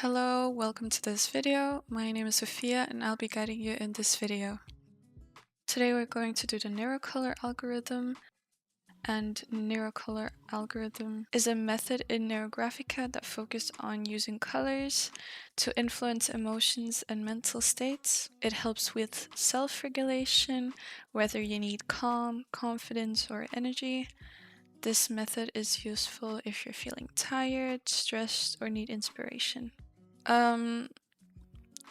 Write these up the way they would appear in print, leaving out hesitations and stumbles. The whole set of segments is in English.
Hello, welcome to this video. My name is Sofia and I'll be guiding you in this video. Today we're going to do the Neuro-Color algorithm, and Neuro-Color algorithm is a method in Neurografica that focuses on using colors to influence emotions and mental states. It helps with self-regulation, whether you need calm, confidence, or energy. This method is useful if you're feeling tired, stressed, or need inspiration.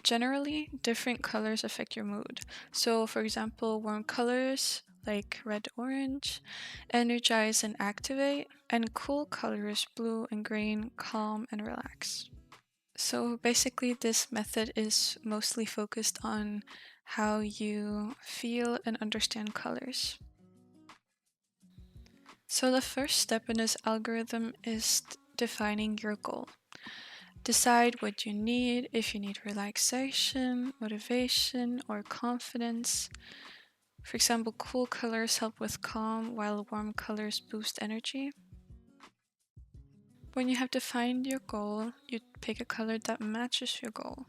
Generally, different colors affect your mood. So, for example, warm colors like red, orange, energize and activate, and cool colors, blue and green, calm and relax. So basically, this method is mostly focused on how you feel and understand colors. So the first step in this algorithm is defining your goal. Decide what you need, if you need relaxation, motivation, or confidence. For example, cool colors help with calm, while warm colors boost energy. When you have defined your goal, you pick a color that matches your goal.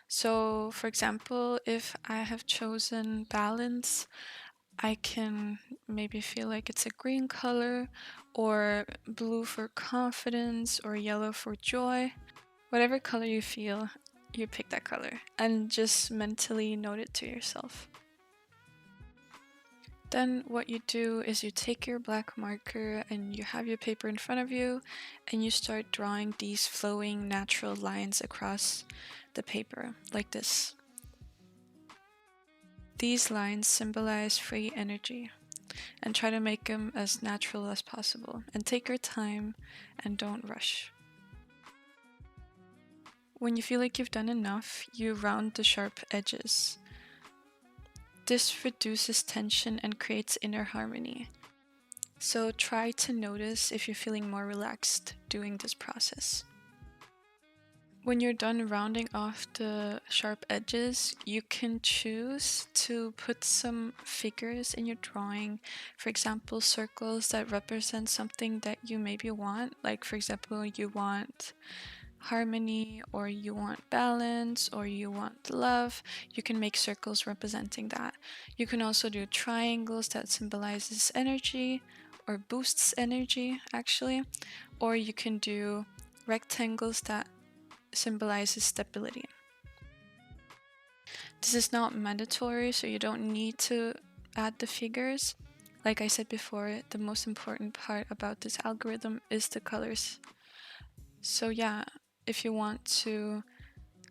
So, for example, if I have chosen balance, I can maybe feel like it's a green color, or blue for confidence, or yellow for joy. Whatever color you feel, you pick that color and just mentally note it to yourself. Then what you do is you take your black marker and you have your paper in front of you and you start drawing these flowing natural lines across the paper like this. These lines symbolize free energy, and try to make them as natural as possible, and take your time and don't rush. When you feel like you've done enough, you round the sharp edges. This reduces tension and creates inner harmony. So try to notice if you're feeling more relaxed doing this process. When you're done rounding off the sharp edges, you can choose to put some figures in your drawing. For example, circles that represent something that you maybe want. Like, for example, you want harmony, or you want balance, or you want love. You can make circles representing that. You can also do triangles that symbolizes energy or boosts energy actually, or you can do rectangles that symbolizes stability. This is not mandatory, so you don't need to add the figures. Like I said before, the most important part about this algorithm is the colors. So yeah, if you want to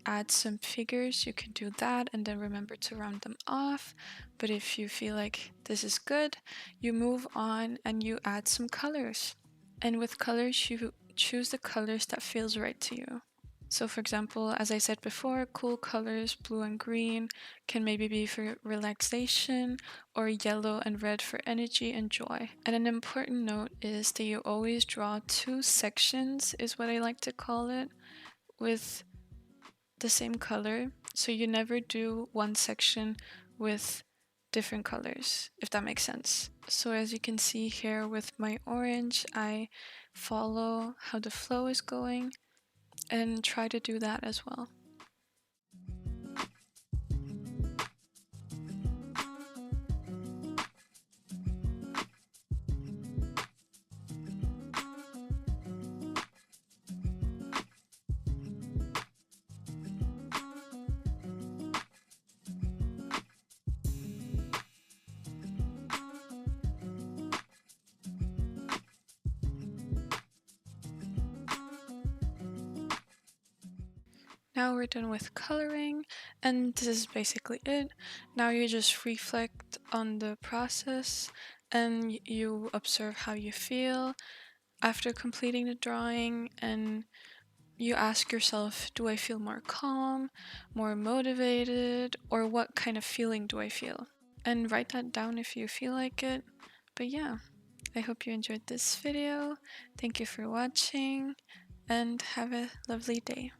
add some figures, you can do that and then remember to round them off. But if you feel like this is good, you move on and you add some colors. And with colors, you choose the colors that feels right to you. So for example, as I said before, cool colors, blue and green, can maybe be for relaxation, or yellow and red for energy and joy. And an important note is that you always draw two sections, is what I like to call it, with the same color. So you never do one section with different colors, if that makes sense. So as you can see here with my orange, I follow how the flow is going and try to do that as well. Now we're done with coloring, and this is basically it. Now you just reflect on the process and you observe how you feel after completing the drawing, and you ask yourself, do I feel more calm, more motivated, or what kind of feeling do I feel? And write that down if you feel like it. But yeah, I hope you enjoyed this video. Thank you for watching and have a lovely day.